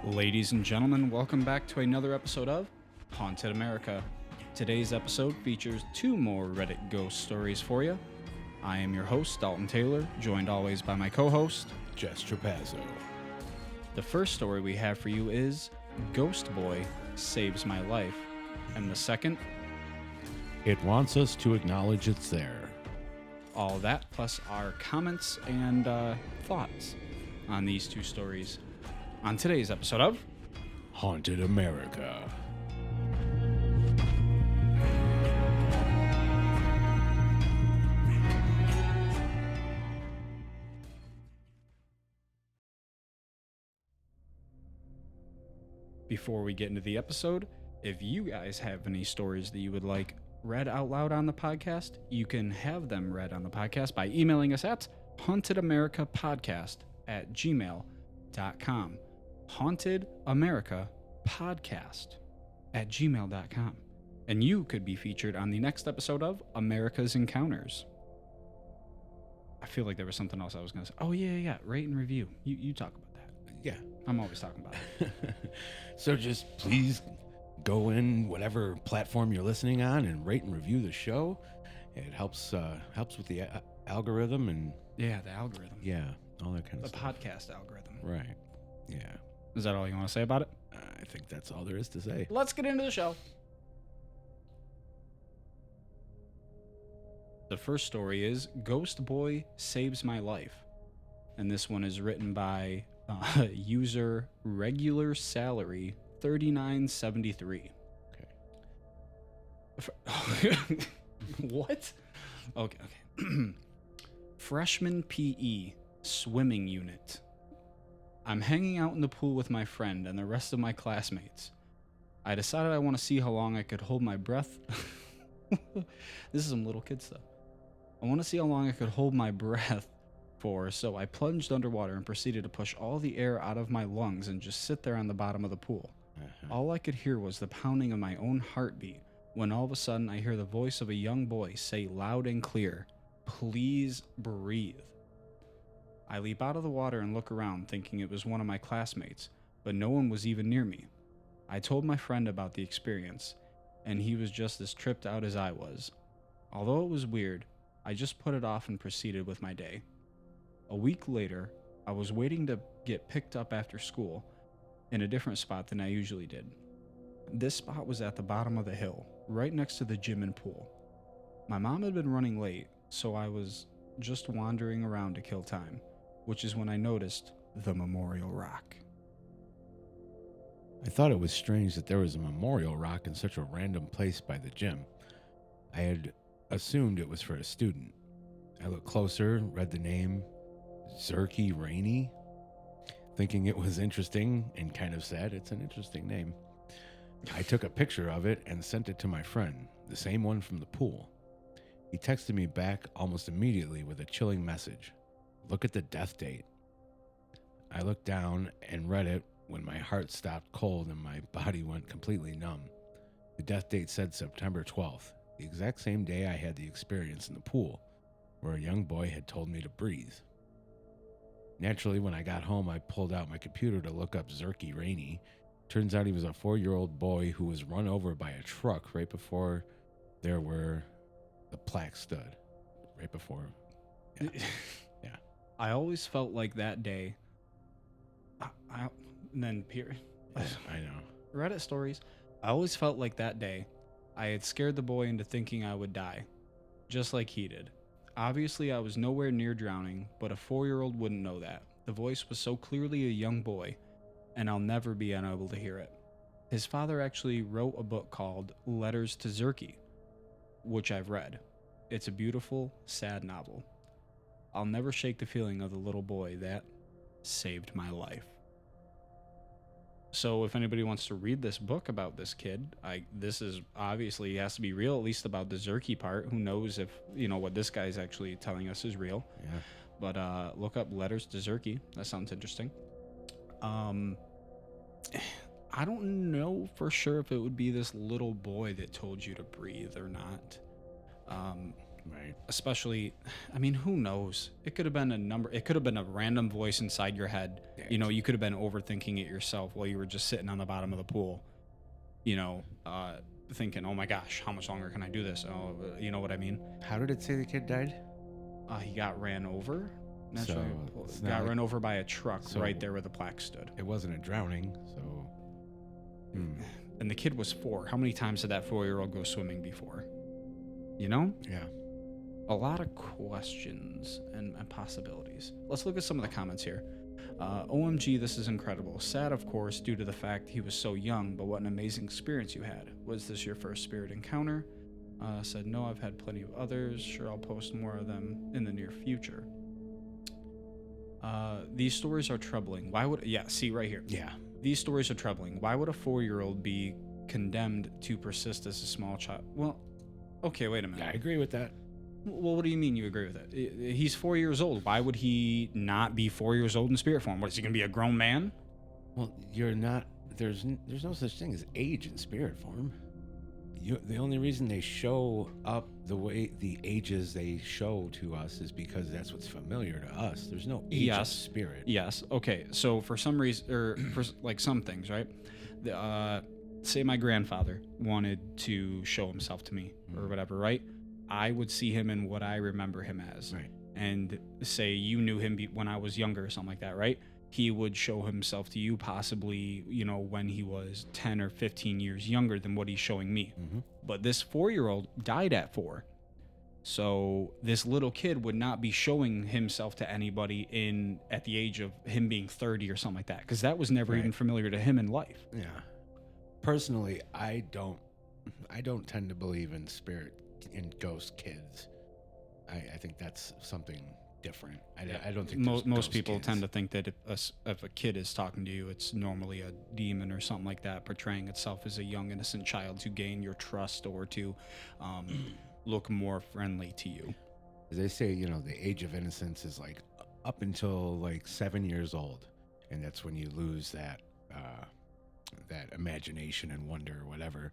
Ladies and gentlemen, welcome back to another episode of Haunted America. Today's episode features two more Reddit ghost stories for you. I am your host, Dalton Taylor, joined always by my co-host, Jess Trapazzo. The first story we have for you is Ghost Boy Saves My Life. And the second, It wants us to acknowledge it's there. all that plus our comments and thoughts on these two stories on today's episode of Haunted America. Before we get into the episode, if you guys have any stories that you would like read out loud on the podcast, you can have them read on the podcast by emailing us at hauntedamericapodcast@gmail.com. hauntedamericapodcast@gmail.com. And you could be featured on the next episode of America's Encounters. I feel like there was something else I was going to say. Oh, yeah. Rate and review. You talk about that. Yeah. I'm always talking about it. So just please go in whatever platform you're listening on and rate and review the show. It helps with the algorithm and Yeah, the algorithm. all that kind The of stuff. podcast algorithm. Right. Yeah. Is that all you want to say about it? I think that's all there is to say. Let's get into the show. The first story is Ghost Boy Saves My Life. And this one is written by user Regular Salary 3973. Okay. What? Okay. Freshman PE swimming unit. I'm hanging out in the pool with my friend and the rest of my classmates. I decided I want to see how long I could hold my breath. This is some little kid stuff. I want to see how long I could hold my breath for, so I plunged underwater and proceeded to push all the air out of my lungs and just sit there on the bottom of the pool. All I could hear was the pounding of my own heartbeat when all of a sudden I hear the voice of a young boy say loud and clear, "Please breathe." I leap out of the water and look around thinking it was one of my classmates, but no one was even near me. I told my friend about the experience, and he was just as tripped out as I was. Although it was weird, I just put it off and proceeded with my day. A week later, I was waiting to get picked up after school in a different spot than I usually did. This spot was at the bottom of the hill, right next to the gym and pool. My mom had been running late, so I was just wandering around to kill time, which is when I noticed the Memorial Rock. I thought it was strange that there was a memorial rock in such a random place by the gym. I had assumed it was for a student. I looked closer, read the name, Zerky Rainey, thinking it was interesting and kind of sad. It's an interesting name. I took a picture of it and sent it to my friend, the same one from the pool. He texted me back almost immediately with a chilling message. Look at the death date. I looked down and read it when my heart stopped cold and my body went completely numb. The death date said September 12th, the exact same day I had the experience in the pool, where a young boy had told me to breathe. Naturally, when I got home, I pulled out my computer to look up Zerky Rainey. Turns out he was a 4-year-old boy who was run over by a truck right before there were the plaque stood. Right before. Yeah. Yeah. I always felt like that day. And then period. Yeah, I know. Reddit stories. I always felt like that day I had scared the boy into thinking I would die, just like he did. Obviously, I was nowhere near drowning, but a 4-year-old wouldn't know that. The voice was so clearly a young boy, and I'll never be unable to hear it. His father actually wrote a book called Letters to Zerky, which I've read. It's a beautiful, sad novel. I'll never shake the feeling of the little boy that saved my life. So if anybody wants to read this book about this kid, this is obviously has to be real, at least about the Zerky part. Who knows if, what this guy's actually telling us is real. Yeah. But look up Letters to Zerky. That sounds interesting. I don't know for sure if it would be this little boy that told you to breathe or not. Right. Especially, I mean, who knows? It could have been a number. It could have been a random voice inside your head. Yeah, You could have been overthinking it yourself while you were just sitting on the bottom of the pool. Thinking, oh my gosh, how much longer can I do this? Oh, you know what I mean? How did it say the kid died? He got ran over. So, Naturally, it's not got like- run over by a truck So- right there where the plaque stood. It wasn't a drowning, so. And the kid was 4. How many times did that 4-year-old go swimming before? You know? Yeah. A lot of questions and possibilities. Let's look at some of the comments here. OMG, this is incredible. Sad, of course, due to the fact he was so young, but what an amazing experience you had. Was this your first spirit encounter? Said, no, I've had plenty of others. Sure, I'll post more of them in the near future. These stories are troubling. Why would... Yeah, see right here. Yeah. These stories are troubling. Why would a 4-year-old be condemned to persist as a small child? Well, okay, wait a minute. I agree with that. Well, what do you mean you agree with it? He's 4 years old. Why would he not be 4 years old in spirit form? What, is he going to be a grown man? Well, you're not. There's no such thing as age in spirit form. The only reason they show up the way the ages they show to us is because that's what's familiar to us. There's no age of Yes. spirit. Yes. Okay. So for some reason, or for like some things, right? Say my grandfather wanted to show himself to me or whatever, right? I would see him in what I remember him as. Right. And say you knew him when I was younger or something like that, right? He would show himself to you possibly, when he was 10 or 15 years younger than what he's showing me. Mm-hmm. But this 4-year-old died at 4. So this little kid would not be showing himself to anybody at the age of him being 30 or something like that, because that was never Right. even familiar to him in life. Yeah. Personally, I don't tend to believe in ghost kids. I think that's something different. I don't think there's Most ghost people kids. tend to think that if a kid is talking to you, it's normally a demon or something like that, portraying itself as a young innocent child to gain your trust or to look more friendly to you. They say, the age of innocence is like up until like 7 years old, and that's when you lose that imagination and wonder or whatever.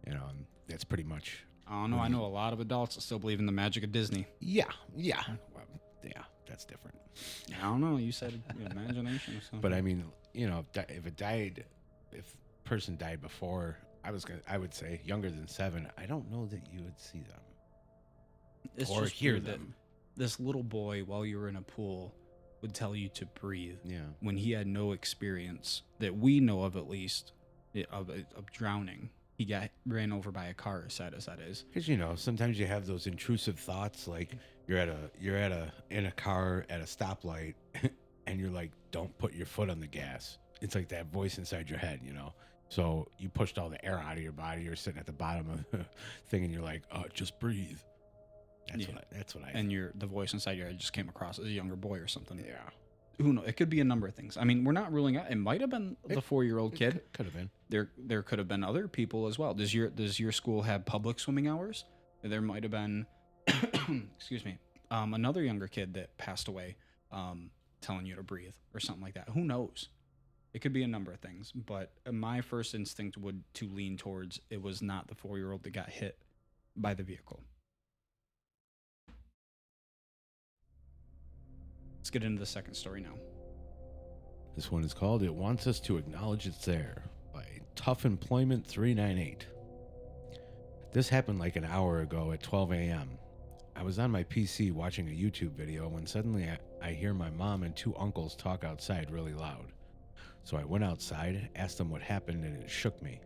And that's pretty much. I don't know. I know a lot of adults that still believe in the magic of Disney. Yeah. Well, yeah, that's different. I don't know. You said imagination or something. But I mean, if a person died before, I would say younger than 7. I don't know that you would see them. It's or just hear weird that them. This little boy, while you were in a pool, would tell you to breathe Yeah. when he had no experience that we know of, at least, of drowning. He got ran over by a car, as sad as that is. Because sometimes you have those intrusive thoughts, like you're in a car at a stoplight, and you're like, "Don't put your foot on the gas." It's like that voice inside your head, So you pushed all the air out of your body. You're sitting at the bottom of the thing, and you're like, "Oh, just breathe." That's what I. And the voice inside your head just came across as a younger boy or something. Yeah. Who knows? It could be a number of things. I mean, we're not ruling out. It might have been the 4-year-old kid. Could have been. There could have been other people as well. Does your school have public swimming hours? There might have been, excuse me, another younger kid that passed away, telling you to breathe or something like that. Who knows? It could be a number of things. But my first instinct would to lean towards it was not the 4-year-old that got hit by the vehicle. Let's get into the second story now. This one is called "It Wants Us to Acknowledge It's There" by Tough Employment 398. This happened like an hour ago at 12 a.m. I was on my PC watching a YouTube video when suddenly I hear my mom and 2 uncles talk outside really loud. So I went outside, asked them what happened, and it shook me.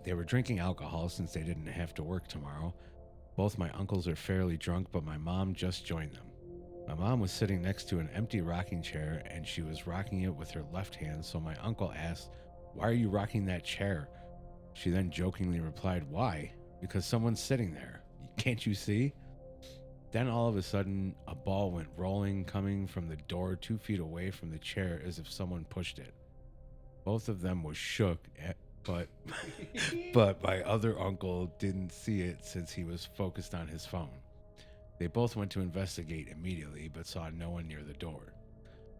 They were drinking alcohol since they didn't have to work tomorrow. Both my uncles are fairly drunk, but my mom just joined them. My mom was sitting next to an empty rocking chair, and she was rocking it with her left hand, so my uncle asked, "Why are you rocking that chair?" She then jokingly replied, "Why? Because someone's sitting there. Can't you see?" Then all of a sudden, a ball went rolling, coming from the door 2 feet away from the chair as if someone pushed it. Both of them were shook, but my other uncle didn't see it since he was focused on his phone. They both went to investigate immediately, but saw no one near the door.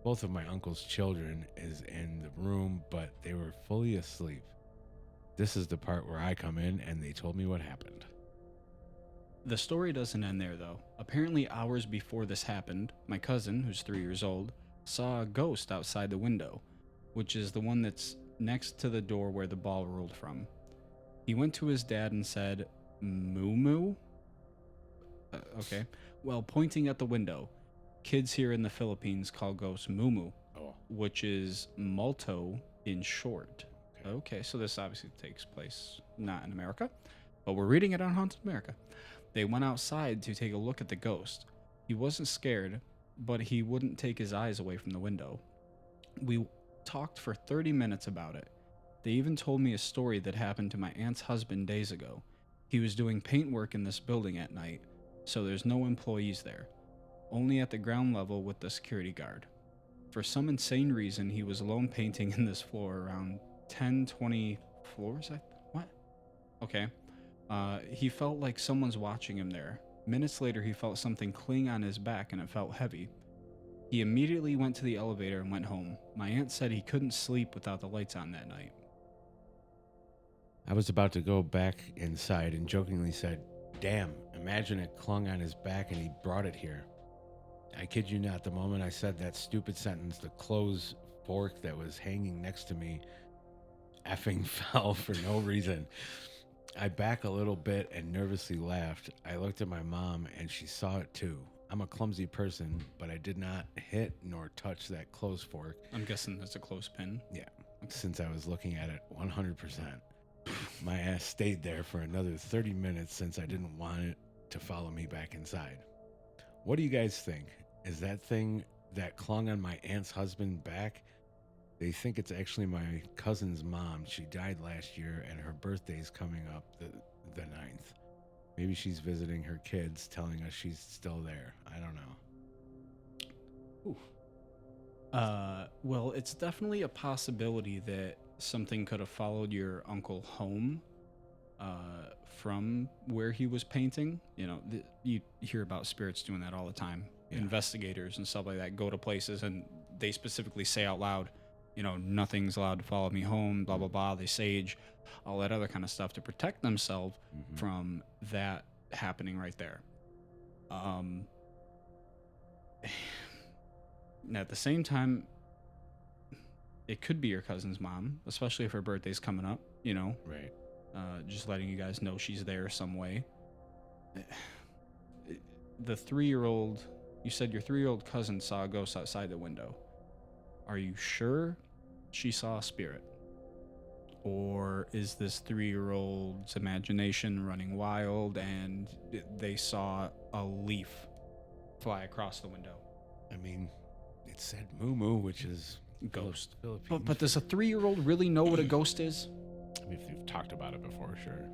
Both of my uncle's children is in the room, but they were fully asleep. This is the part where I come in, and they told me what happened. The story doesn't end there, though. Apparently, hours before this happened, my cousin, who's 3 years old, saw a ghost outside the window, which is the one that's next to the door where the ball rolled from. He went to his dad and said, Moo Moo? Okay. Well, pointing at the window, kids here in the Philippines call ghosts Moo Moo, Oh, which is Malto in short. Okay. Okay, so this obviously takes place not in America, but we're reading it on Haunted America. They went outside to take a look at the ghost. He wasn't scared, but he wouldn't take his eyes away from the window. We talked for 30 minutes about it. They even told me a story that happened to my aunt's husband days ago. He was doing paint work in this building at night, so there's no employees there, only at the ground level with the security guard. For some insane reason, he was alone painting in this floor around 10, 20 floors. What? Okay. He felt like someone's watching him there. Minutes later, he felt something cling on his back and it felt heavy. He immediately went to the elevator and went home. My aunt said he couldn't sleep without the lights on that night. I was about to go back inside and jokingly said, "Damn, imagine it clung on his back and he brought it here." I kid you not, the moment I said that stupid sentence, the clothes fork that was hanging next to me effing fell for no reason. I back a little bit and nervously laughed. I looked at my mom and she saw it too. I'm a clumsy person, but I did not hit nor touch that clothes fork. I'm guessing that's a clothespin. Yeah, since I was looking at it 100%. My ass stayed there for another 30 minutes since I didn't want it to follow me back inside. What do you guys think? Is that thing that clung on my aunt's husband back? They think it's actually my cousin's mom. She died last year and her birthday's coming up the 9th. Maybe she's visiting her kids, telling us she's still there. I don't know. Well, it's definitely a possibility that something could have followed your uncle home from where he was painting. You know, you hear about spirits doing that all the time. Yeah. Investigators and stuff like that go to places and they specifically say out loud, you know, nothing's allowed to follow me home, blah, blah, blah. They sage, all that other kind of stuff to protect themselves from that happening right there. And at the same time, it could be your cousin's mom, especially if her birthday's coming up, you know, Right. just letting you guys know she's there some way. The 3-year-old, you said your 3-year-old cousin saw a ghost outside the window. Are you sure she saw a spirit? Or is this 3-year-old's imagination running wild and they saw a leaf fly across the window? I mean, it said Moo Moo, which is Ghost. Philippines. But does a 3-year-old really know what a ghost is? I mean, if you've talked about it before, sure.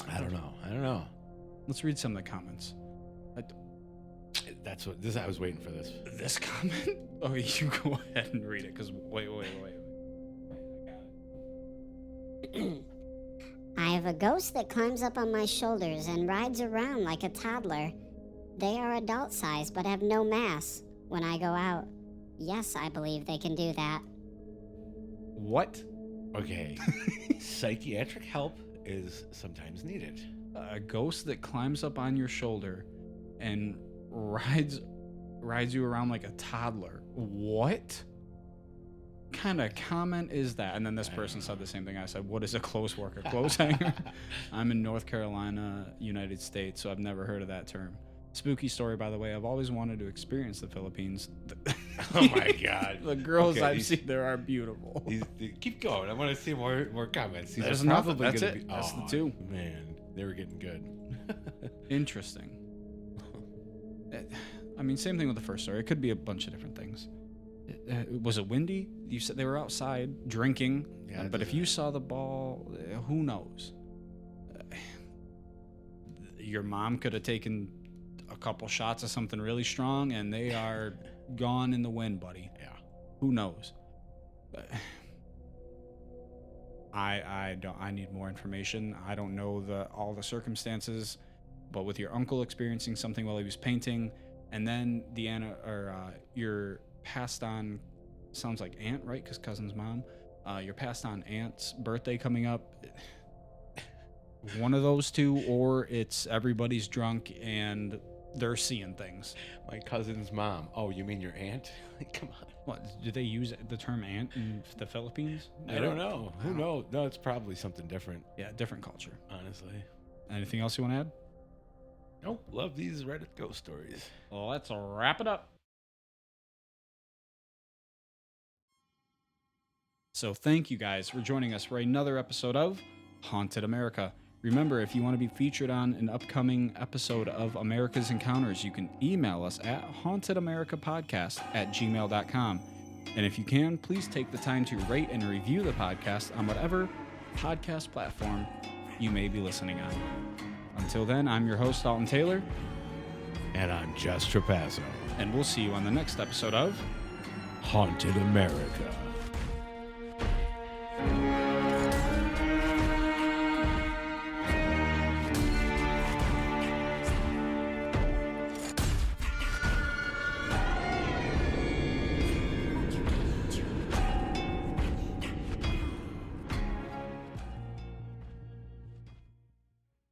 I don't know. I don't know. Let's read some of the comments. That's what this. I was waiting for this. This comment? Oh, you go ahead and read it, because wait. I have a ghost that climbs up on my shoulders and rides around like a toddler. They are adult size but have no mass when I go out. Yes, I believe they can do that. What? Okay. Psychiatric help is sometimes needed. A ghost that climbs up on your shoulder and rides you around like a toddler. What kind of comment is that? And then this person said the same thing I said. What is a clothes worker? Clothes hanger? I'm in North Carolina, United States, so I've never heard of that term. Spooky story, by the way. I've always wanted to experience the Philippines. Oh my God. The girls Okay, I've seen there are beautiful. Keep going. I want to see more comments. These There's are nothing. probably That's gonna it. Be, That's the oh, two. Man, they were getting good. Interesting. I mean, same thing with the first story. It could be a bunch of different things. Was it windy? You said they were outside drinking. Yeah, But if you saw the ball, who knows? Your mom could have taken a couple shots of something really strong, and they are gone in the wind, buddy. Yeah. Who knows? I don't. I need more information. I don't know all the circumstances, but with your uncle experiencing something while he was painting, and then your passed on, sounds like aunt, right? Because cousin's mom. Your passed on aunt's birthday coming up. one of those two, or it's everybody's drunk and they're seeing things. My cousin's mom. Oh, you mean your aunt? Come on. What, do they use the term aunt in the Philippines? I don't know. Who knows? No, it's probably something different, Yeah, different culture. honestly. Anything else you want to add? Nope. Love these Reddit ghost stories. Well, let's wrap it up. So thank you guys for joining us for another episode of Haunted America. Remember, if you want to be featured on an upcoming episode of America's Encounters, you can email us at hauntedamericapodcast@gmail.com. And if you can, please take the time to rate and review the podcast on whatever podcast platform you may be listening on. Until then, I'm your host, Dalton Taylor, And I'm Jess Trapasso. and we'll see you on the next episode of Haunted America.